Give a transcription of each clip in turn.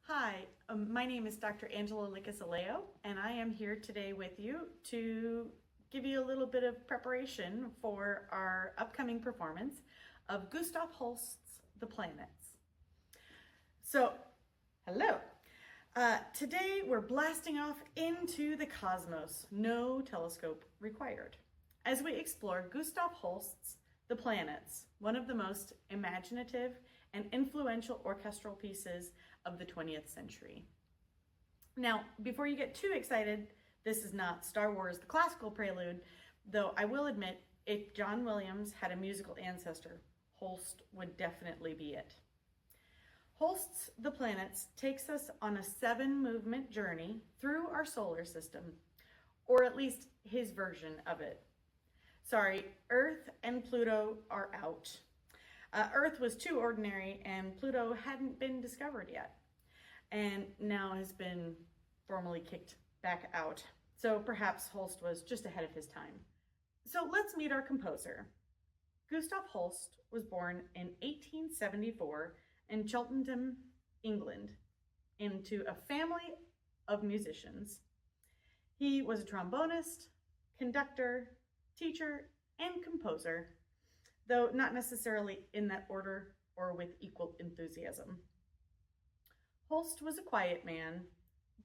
Hi, my name is Dr. Angela Licasaleo, and I am here today with you to give you a little bit of preparation for our upcoming performance of Gustav Holst's The Planets. So, hello. Today we're blasting off into the cosmos, no telescope required, as we explore Gustav Holst's The Planets, one of the most imaginative and influential orchestral pieces of the 20th century. Now, before you get too excited, this is not Star Wars, the classical prelude, though I will admit, if John Williams had a musical ancestor, Holst would definitely be it. Holst's The Planets takes us on a 7-movement journey through our solar system, or at least his version of it. Sorry, Earth and Pluto are out. Earth was too ordinary and Pluto hadn't been discovered yet, and now has been formally kicked back out. So perhaps Holst was just ahead of his time. So let's meet our composer. Gustav Holst was born in 1874 in Cheltenham, England, into a family of musicians. He was a trombonist, conductor, teacher, and composer, though not necessarily in that order or with equal enthusiasm. Holst was a quiet man,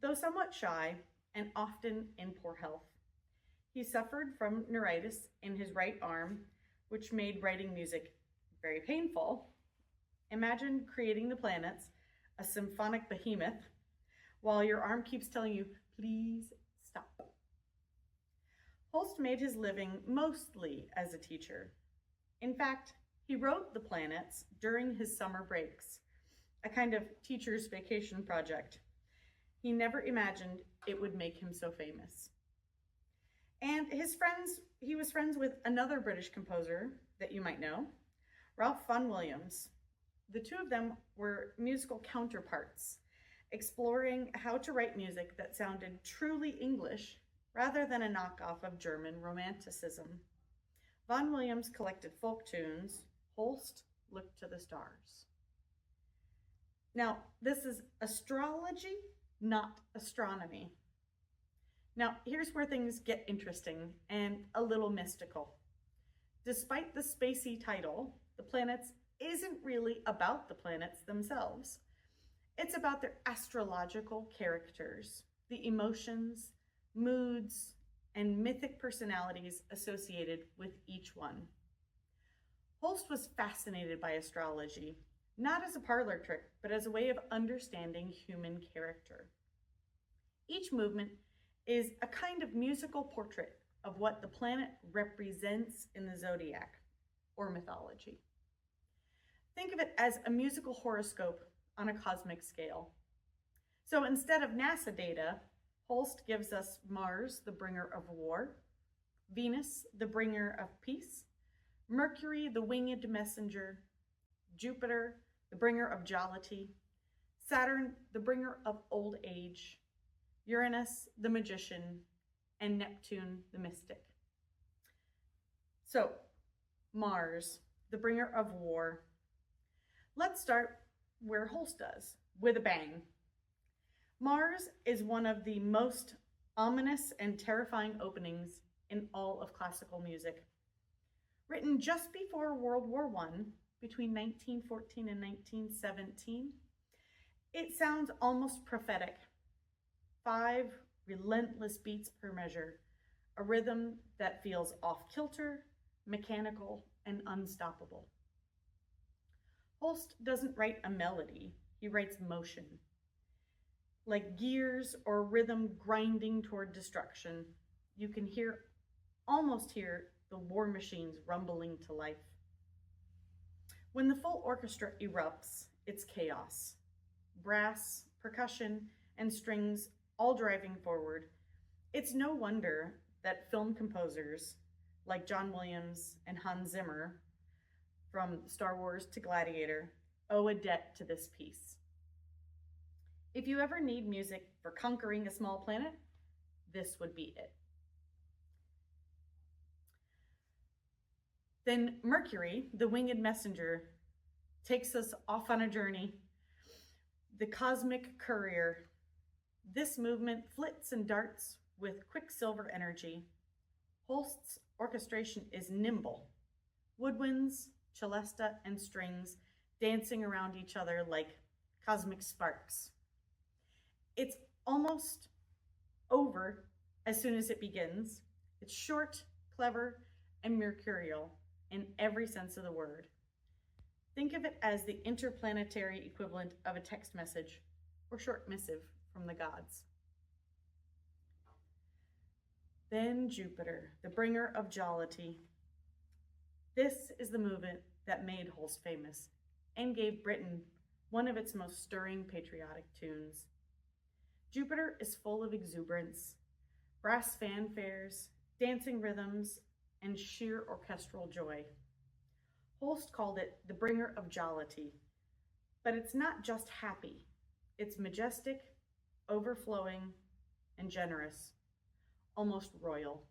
though somewhat shy and often in poor health. He suffered from neuritis in his right arm, which made writing music very painful. Imagine creating the planets, a symphonic behemoth, while your arm keeps telling you, please stop. Holst made his living mostly as a teacher. In fact, he wrote the planets during his summer breaks, a kind of teacher's vacation project. He never imagined it would make him so famous. And he was friends with another British composer that you might know, Ralph Vaughan Williams. The two of them were musical counterparts, exploring how to write music that sounded truly English rather than a knockoff of German Romanticism. Vaughan Williams collected folk tunes. Holst looked to the stars. Now, this is astrology, not astronomy. Now, here's where things get interesting and a little mystical. Despite the spacey title, The Planets isn't really about the planets themselves. It's about their astrological characters, the emotions, moods, and mythic personalities associated with each one. Holst was fascinated by astrology, not as a parlor trick, but as a way of understanding human character. Each movement is a kind of musical portrait of what the planet represents in the zodiac, or mythology. Think of it as a musical horoscope on a cosmic scale. So instead of NASA data, Holst gives us Mars, the bringer of war, Venus, the bringer of peace, Mercury, the winged messenger, Jupiter, the bringer of jollity, Saturn, the bringer of old age, Uranus, the magician, and Neptune, the mystic. So, Mars, the bringer of war. Let's start where Holst does, with a bang. Mars is one of the most ominous and terrifying openings in all of classical music. Written just before World War I, between 1914 and 1917, it sounds almost prophetic. 5 relentless beats per measure, a rhythm that feels off-kilter, mechanical, and unstoppable. Holst doesn't write a melody, he writes motion. Like gears or rhythm grinding toward destruction, you can almost hear the war machines rumbling to life. When the full orchestra erupts, it's chaos. Brass, percussion, and strings all driving forward. It's no wonder that film composers like John Williams and Hans Zimmer, from Star Wars to Gladiator, owe a debt to this piece. If you ever need music for conquering a small planet, this would be it. Then Mercury, the winged messenger, takes us off on a journey the cosmic courier. This movement flits and darts with quicksilver energy. Holst's orchestration is nimble. Woodwinds, celesta, and strings dancing around each other like cosmic sparks. It's almost over as soon as it begins. It's short, clever, and mercurial in every sense of the word. Think of it as the interplanetary equivalent of a text message or short missive from the gods. Then Jupiter, the bringer of jollity. This is the movement that made Holst famous and gave Britain one of its most stirring patriotic tunes. Jupiter is full of exuberance, brass fanfares, dancing rhythms, and sheer orchestral joy. Holst called it the bringer of jollity, but it's not just happy. It's majestic, overflowing, and generous, almost royal.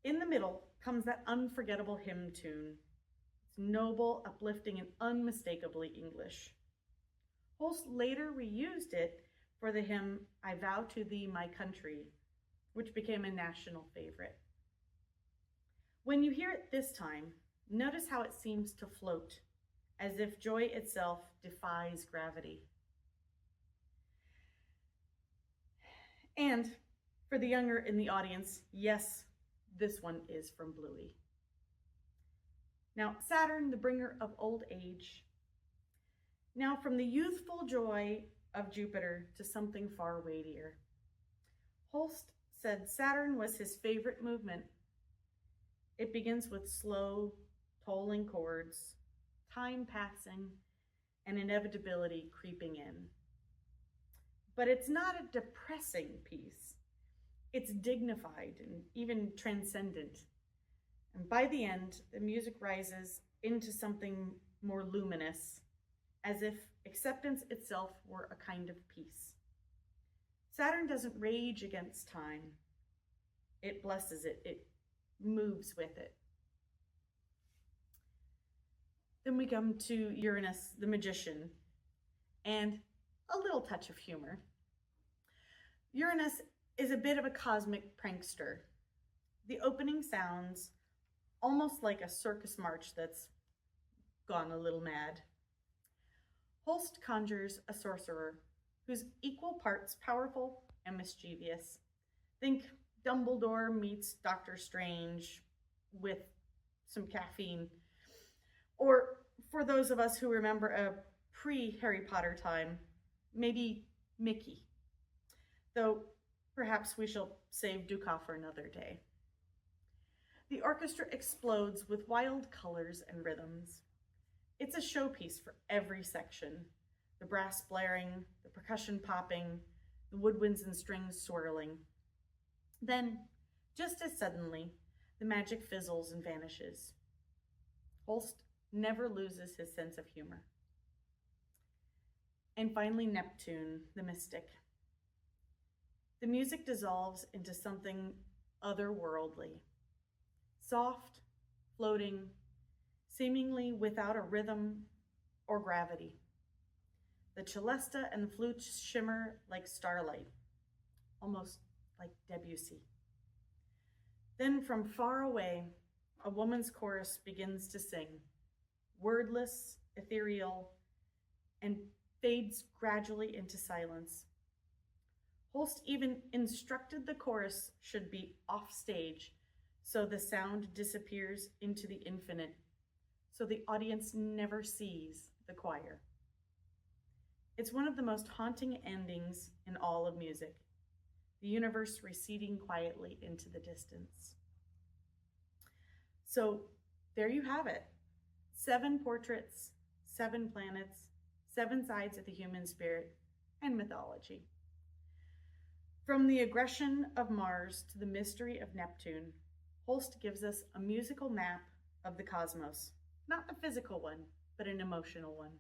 In the middle comes that unforgettable hymn tune. It's noble, uplifting, and unmistakably English. Holst later reused it for the hymn, I Vow to Thee, My Country, which became a national favorite. When you hear it this time, notice how it seems to float, as if joy itself defies gravity. And for the younger in the audience, yes, this one is from Bluey. Now, Saturn, the bringer of old age. Now, from the youthful joy of Jupiter to something far weightier. Holst said Saturn was his favorite movement. It begins with slow, tolling chords, time passing, and inevitability creeping in. But it's not a depressing piece. It's dignified and even transcendent. And by the end, the music rises into something more luminous, as if acceptance itself were a kind of peace. Saturn doesn't rage against time. It blesses it. It moves with it. Then we come to Uranus, the magician, and a little touch of humor. Uranus is a bit of a cosmic prankster. The opening sounds almost like a circus march that's gone a little mad. Holst conjures a sorcerer who's equal parts powerful and mischievous. Think Dumbledore meets Doctor Strange with some caffeine. Or for those of us who remember a pre-Harry Potter time, maybe Mickey. Though perhaps we shall save Dukas for another day. The orchestra explodes with wild colors and rhythms. It's a showpiece for every section. The brass blaring, the percussion popping, the woodwinds and strings swirling. Then, just as suddenly, the magic fizzles and vanishes. Holst never loses his sense of humor. And finally, Neptune, the mystic. The music dissolves into something otherworldly. Soft, floating, seemingly without a rhythm or gravity. The celesta and flutes shimmer like starlight, almost like Debussy. Then from far away, a woman's chorus begins to sing, wordless, ethereal, and fades gradually into silence. Holst even instructed the chorus should be off stage, so the sound disappears into the infinite, so the audience never sees the choir. It's one of the most haunting endings in all of music, the universe receding quietly into the distance. So there you have it. 7 portraits, 7 planets, 7 sides of the human spirit and mythology. From the aggression of Mars to the mystery of Neptune, Holst gives us a musical map of the cosmos, not a physical one, but an emotional one.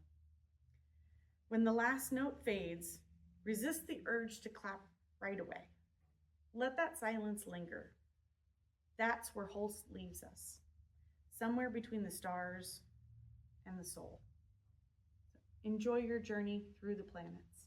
When the last note fades, resist the urge to clap right away. Let that silence linger. That's where Holst leaves us, somewhere between the stars and the soul. Enjoy your journey through the planets.